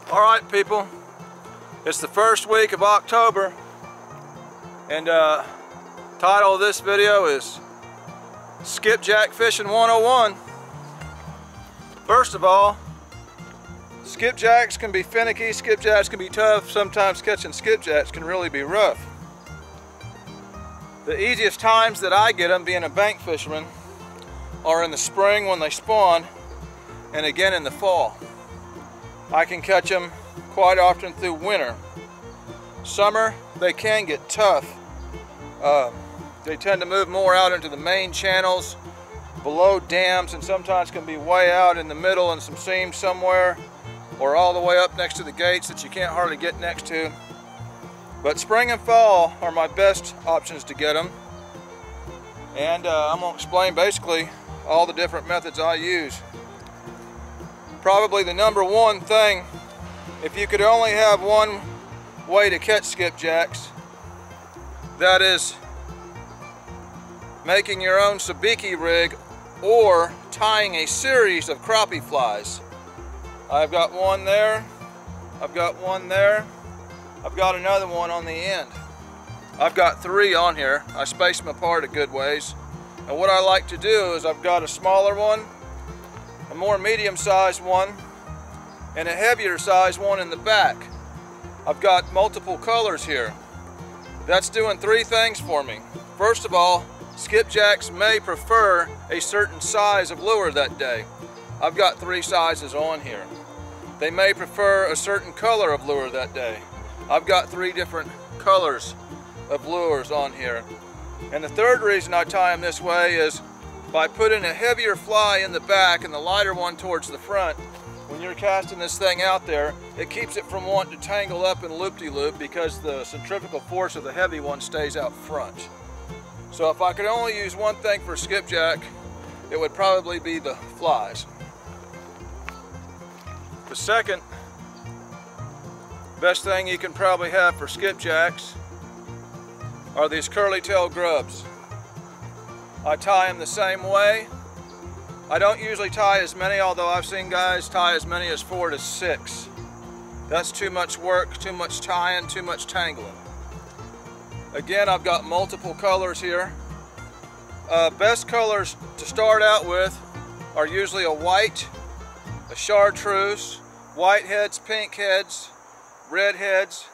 Alright people, it's the first week of October, and title of this video is Skipjack Fishing 101. First of all, skipjacks can be finicky, skipjacks can be tough, sometimes catching skipjacks can really be rough. The easiest times that I get them, being a bank fisherman, are in the spring when they spawn, and again in the fall. I can catch them quite often through winter. Summer, they can get tough. They tend to move more out into the main channels, below dams, and sometimes can be way out in the middle in some seams somewhere, or all the way up next to the gates that you can't hardly get next to. But spring and fall are my best options to get them. And I'm going to explain basically all the different methods I use. Probably the number one thing, if you could only have one way to catch skipjacks, that is making your own sabiki rig or tying a series of crappie flies. I've got one there, I've got one there, I've got another one on the end. I've got three on here. I space them apart a good ways. And what I like to do is I've got a smaller one, a more medium-sized one, and a heavier-sized one in the back. I've got multiple colors here. That's doing three things for me. First of all, skipjacks may prefer a certain size of lure that day. I've got three sizes on here. They may prefer a certain color of lure that day. I've got three different colors of lures on here. And the third reason I tie them this way is by putting a heavier fly in the back and the lighter one towards the front. When you're casting this thing out there, it keeps it from wanting to tangle up and loop-de-loop because the centrifugal force of the heavy one stays out front. So if I could only use one thing for skipjack, it would probably be the flies. The second best thing you can probably have for skipjacks are these curly-tailed grubs. I tie them the same way. I don't usually tie as many, although I've seen guys tie as many as 4 to 6. That's too much work, too much tying, too much tangling. Again, I've got multiple colors here. Best colors to start out with are usually a white, a chartreuse, white heads, pink heads, red heads,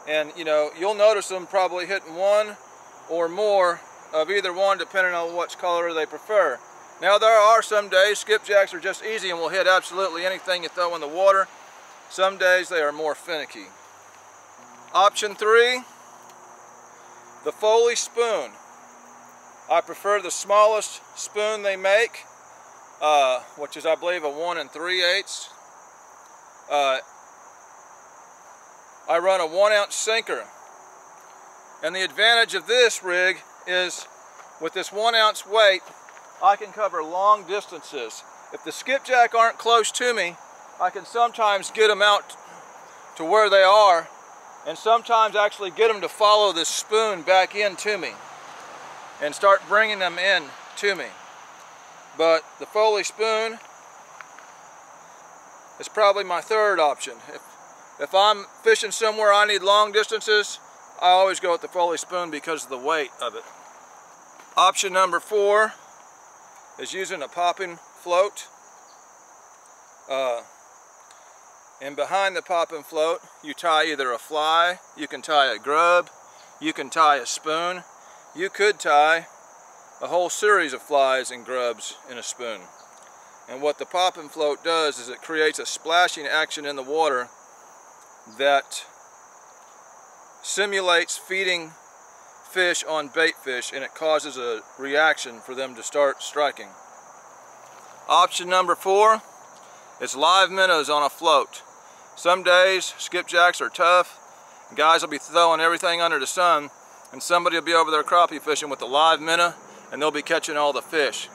and you know, you'll notice them probably hitting one or more of either one depending on which color they prefer. Now there are some days skipjacks are just easy and will hit absolutely anything you throw in the water. Some days they are more finicky. Option 3, the Foley Spoon. I prefer the smallest spoon they make, which is I believe a 1 3/8. I run a 1-ounce sinker, and the advantage of this rig is with this 1-ounce weight I can cover long distances. If the skipjack aren't close to me, I can sometimes get them out to where they are and sometimes actually get them to follow this spoon back in to me and start bringing them in to me. But the Foley Spoon is probably my third option. If I'm fishing somewhere I need long distances, I always go with the Foley Spoon because of the weight of it. Option number 4 is using a popping float. And behind the popping float, you tie either a fly, you can tie a grub, you can tie a spoon, you could tie a whole series of flies and grubs in a spoon. And what the popping float does is it creates a splashing action in the water that simulates feeding fish on bait fish, and it causes a reaction for them to start striking. Option number 4 is live minnows on a float. Some days skipjacks are tough, guys will be throwing everything under the sun, and somebody will be over there crappie fishing with a live minnow and they'll be catching all the fish.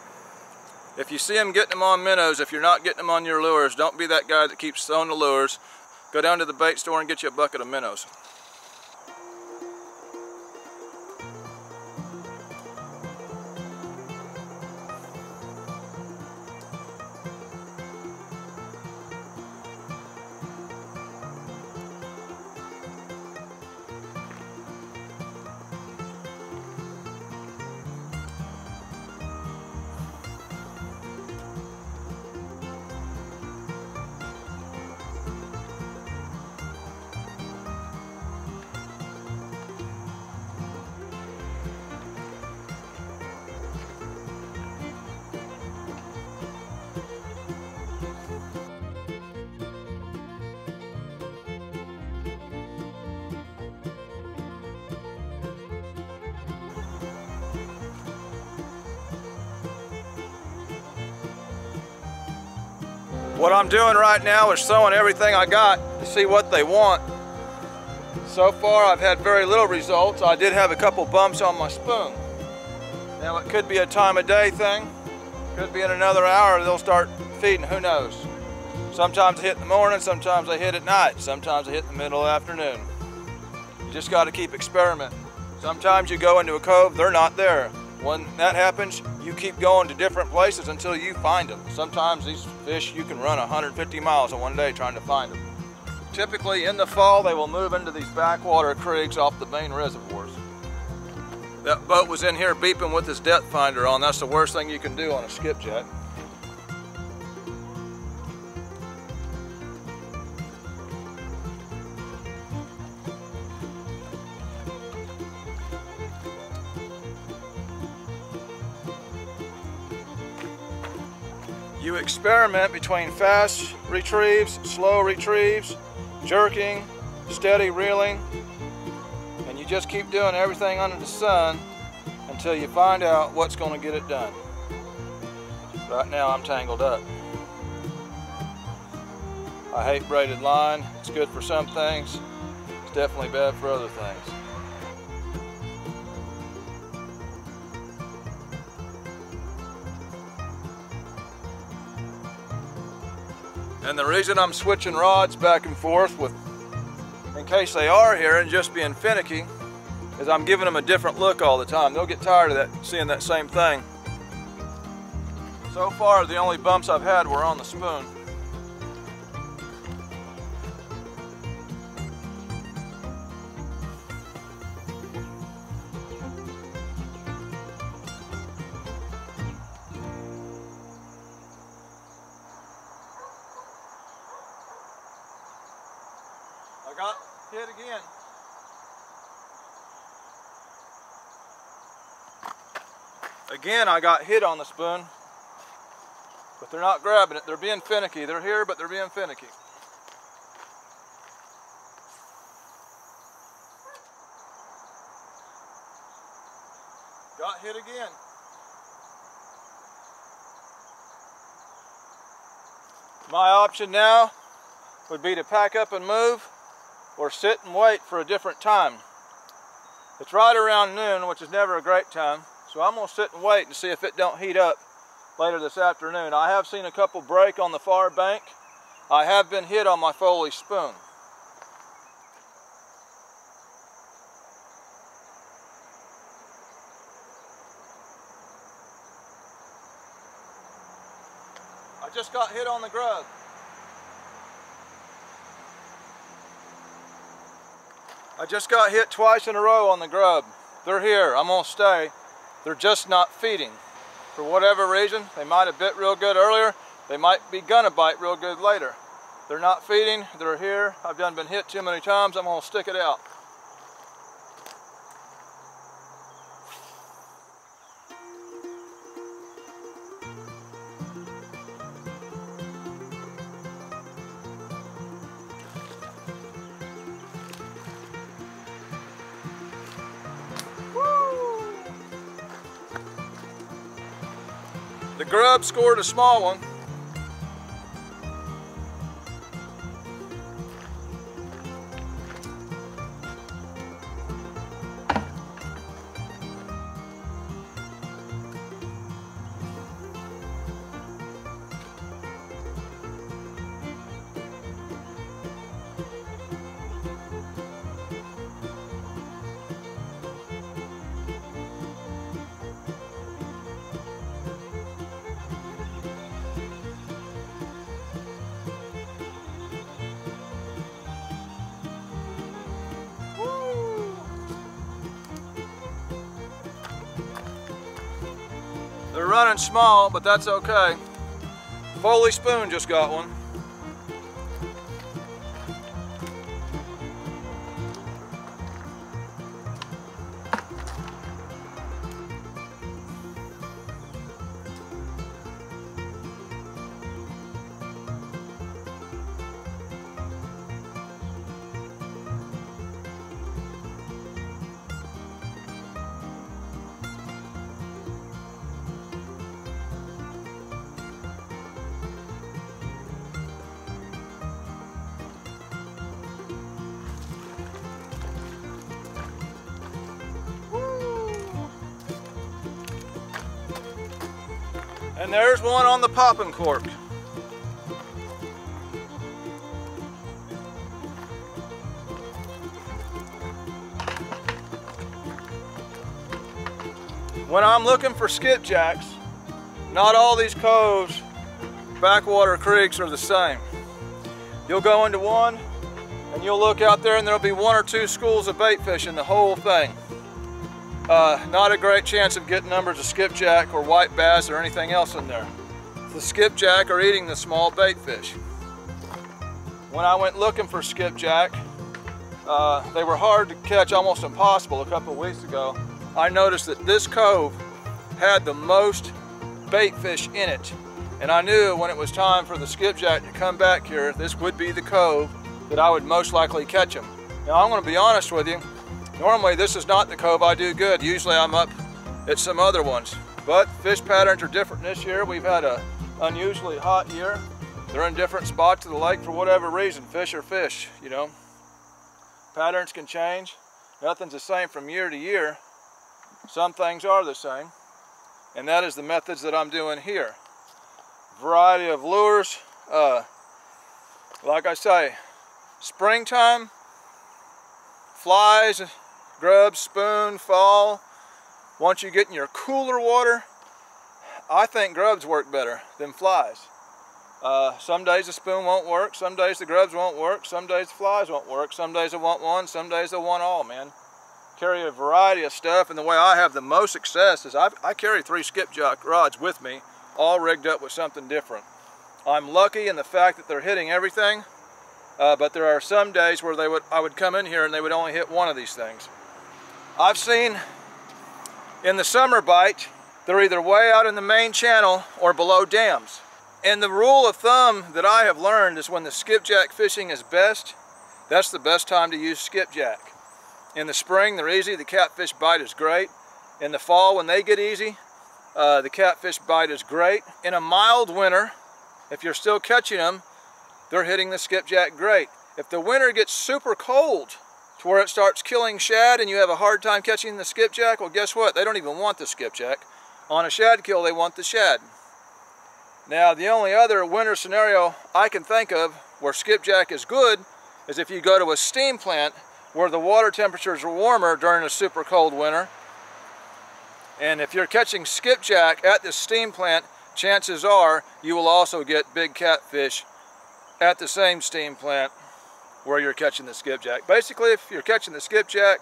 If you see them getting them on minnows, if you're not getting them on your lures, don't be that guy that keeps throwing the lures. Go down to the bait store and get you a bucket of minnows. What I'm doing right now is throwing everything I got to see what they want. So far I've had very little results. I did have a couple bumps on my spoon. Now it could be a time of day thing. Could be in another hour they'll start feeding, who knows. Sometimes they hit in the morning, sometimes they hit at night, sometimes they hit in the middle of the afternoon. You just got to keep experimenting. Sometimes you go into a cove, they're not there. When that happens, you keep going to different places until you find them. Sometimes these fish, you can run 150 miles in one day trying to find them. Typically in the fall, they will move into these backwater creeks off the main reservoirs. That boat was in here beeping with his depth finder on. That's the worst thing you can do on a skipjack. You experiment between fast retrieves, slow retrieves, jerking, steady reeling, and you just keep doing everything under the sun until you find out what's going to get it done. Right now I'm tangled up. I hate braided line. It's good for some things. It's definitely bad for other things. And the reason I'm switching rods back and forth in case they are here and just being finicky, is I'm giving them a different look all the time. They'll get tired of that, seeing that same thing. So far, the only bumps I've had were on the spoon. I got hit again. Again, I got hit on the spoon, but they're not grabbing it. They're being finicky. They're here, but they're being finicky. Got hit again. My option now would be to pack up and move, or sit and wait for a different time. It's right around noon, which is never a great time, so I'm going to sit and wait to see if it don't heat up later this afternoon. I have seen a couple break on the far bank. I have been hit on my Foley Spoon. I just got hit on the grub. I just got hit twice in a row on the grub. They're here, I'm gonna stay. They're just not feeding. For whatever reason, they might have bit real good earlier. They might be gonna bite real good later. They're not feeding, they're here. I've done been hit too many times, I'm gonna stick it out. The grub scored a small one. They're running small, but that's okay. Foley Spoon just got one. And there's one on the popping cork. When I'm looking for skipjacks, not all these coves, backwater creeks are the same. You'll go into one and you'll look out there and there'll be 1 or 2 schools of bait fish in the whole thing. Not a great chance of getting numbers of skipjack or white bass or anything else in there. The skipjack are eating the small bait fish. When I went looking for skipjack, they were hard to catch, almost impossible a couple of weeks ago. I noticed that this cove had the most bait fish in it. And I knew when it was time for the skipjack to come back here, this would be the cove that I would most likely catch them. Now I'm going to be honest with you, normally this is not the cove I do good. Usually I'm up at some other ones. But fish patterns are different this year. We've had an unusually hot year. They're in different spots of the lake for whatever reason. Fish are fish, you know. Patterns can change. Nothing's the same from year to year. Some things are the same. And that is the methods that I'm doing here. Variety of lures. Like I say, springtime, flies, grubs, spoon, fall. Once you get in your cooler water, I think grubs work better than flies. Some days the spoon won't work, some days the grubs won't work, some days the flies won't work, some days I want one, some days I want all, man. Carry a variety of stuff, and the way I have the most success is I carry 3 skipjack rods with me, all rigged up with something different. I'm lucky in the fact that they're hitting everything, but there are some days where I would come in here and they would only hit one of these things. I've seen in the summer bite, they're either way out in the main channel or below dams. And the rule of thumb that I have learned is when the skipjack fishing is best, that's the best time to use skipjack. In the spring, they're easy, the catfish bite is great. In the fall, when they get easy, the catfish bite is great. In a mild winter, if you're still catching them, they're hitting the skipjack great. If the winter gets super cold to where it starts killing shad and you have a hard time catching the skipjack, well, guess what? They don't even want the skipjack. On a shad kill, they want the shad. Now, the only other winter scenario I can think of where skipjack is good is if you go to a steam plant where the water temperatures are warmer during a super cold winter. And if you're catching skipjack at this steam plant, chances are you will also get big catfish at the same steam plant where you're catching the skipjack. Basically, if you're catching the skipjack,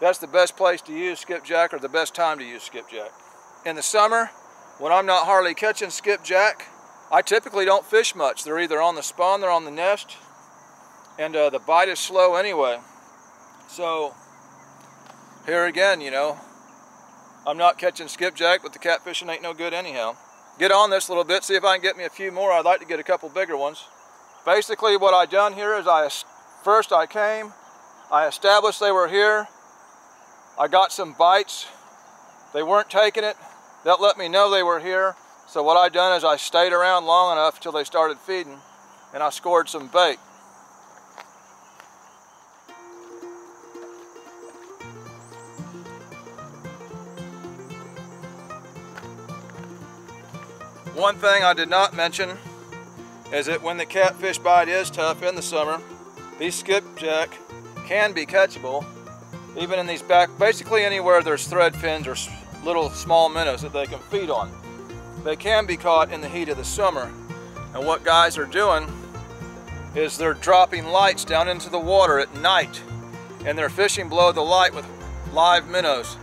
that's the best place to use skipjack, or the best time to use skipjack. In the summer, when I'm not hardly catching skipjack, I typically don't fish much. They're either on the spawn, they're on the nest, and the bite is slow anyway. So, here again, you know, I'm not catching skipjack, but the catfishing ain't no good anyhow. Get on this a little bit, see if I can get me a few more. I'd like to get a couple bigger ones. Basically, what I done here is first I came, I established they were here. I got some bites. They weren't taking it. That let me know they were here. So what I done is I stayed around long enough until they started feeding, and I scored some bait. One thing I did not mention is that when the catfish bite is tough in the summer, these skipjack can be catchable, even in these basically anywhere there's thread fins or little small minnows that they can feed on. They can be caught in the heat of the summer. And what guys are doing is they're dropping lights down into the water at night, and they're fishing below the light with live minnows.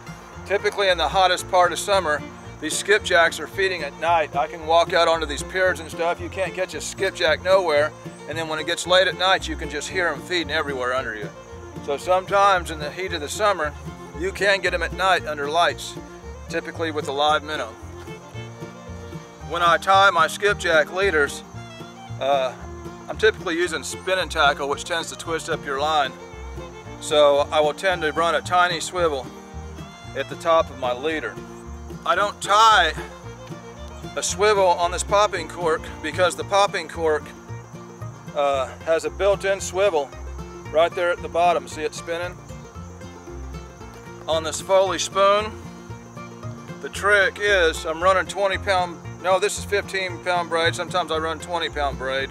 Typically in the hottest part of summer, these skipjacks are feeding at night. I can walk out onto these piers and stuff. You can't catch a skipjack nowhere. And then when it gets late at night, you can just hear them feeding everywhere under you. So sometimes in the heat of the summer, you can get them at night under lights, typically with a live minnow. When I tie my skipjack leaders, I'm typically using spinning tackle, which tends to twist up your line. So I will tend to run a tiny swivel at the top of my leader. I don't tie a swivel on this popping cork because the popping cork has a built-in swivel right there at the bottom. See it spinning? On this Foley Spoon, the trick is I'm running 20-pound no, this is 15-pound braid. Sometimes I run 20-pound braid.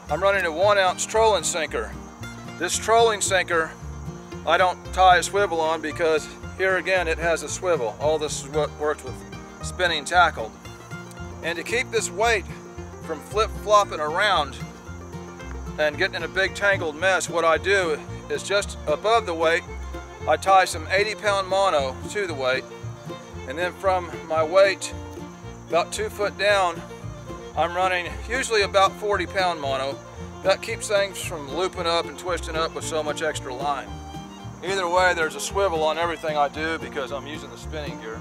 I'm running a 1-ounce trolling sinker. This trolling sinker, I don't tie a swivel on because here again it has a swivel. All this is what works with spinning tackle. And to keep this weight from flip-flopping around and getting in a big tangled mess, what I do is just above the weight, I tie some 80-pound mono to the weight, and then from my weight about 2 foot down, I'm running usually about 40-pound mono. That keeps things from looping up and twisting up with so much extra line. Either way, there's a swivel on everything I do because I'm using the spinning gear.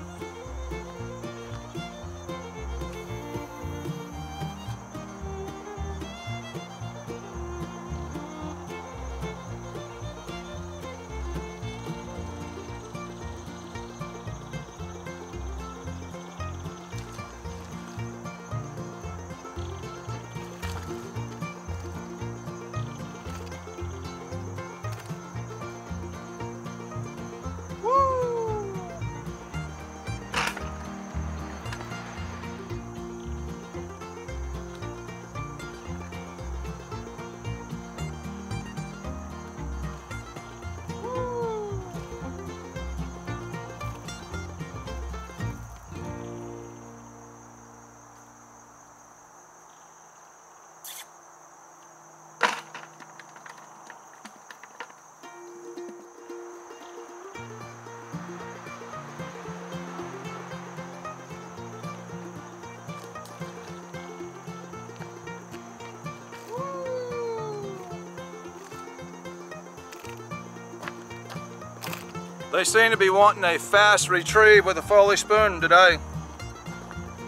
They seem to be wanting a fast retrieve with a Foley Spoon today.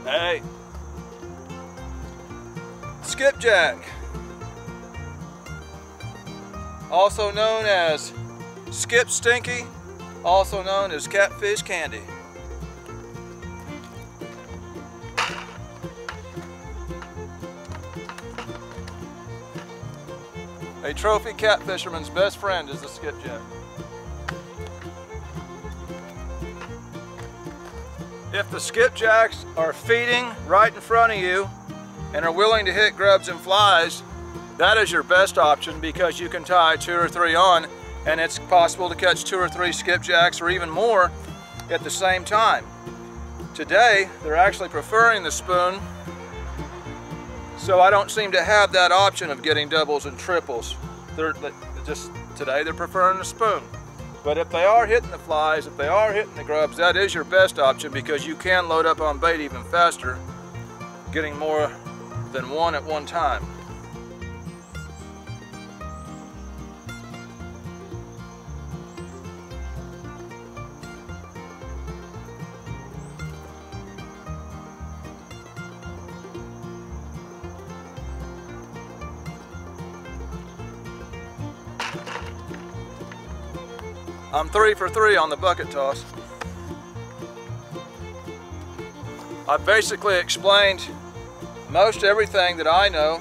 Hey. Skipjack. Also known as Skip Stinky, also known as Catfish Candy. A trophy catfisherman's best friend is the skipjack. If the skipjacks are feeding right in front of you and are willing to hit grubs and flies, that is your best option because you can tie 2 or 3 on and it's possible to catch 2 or 3 skipjacks or even more at the same time. Today, they're actually preferring the spoon, so I don't seem to have that option of getting doubles and triples. Today they're preferring the spoon. But if they are hitting the flies, if they are hitting the grubs, that is your best option because you can load up on bait even faster, getting more than one at one time. I'm 3 for 3 on the bucket toss. I basically explained most everything that I know.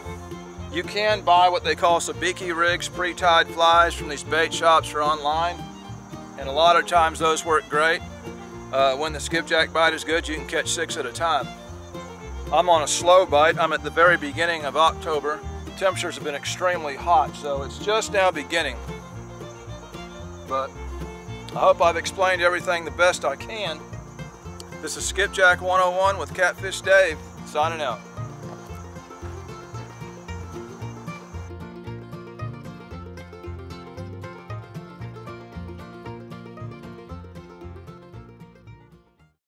You can buy what they call sabiki rigs, pre-tied flies from these bait shops or online, and a lot of times those work great. When the skipjack bite is good, you can catch 6 at a time. I'm on a slow bite. I'm at the very beginning of October. Temperatures have been extremely hot, so it's just now beginning. But I hope I've explained everything the best I can. This is Skipjack 101 with Catfish Dave, signing out.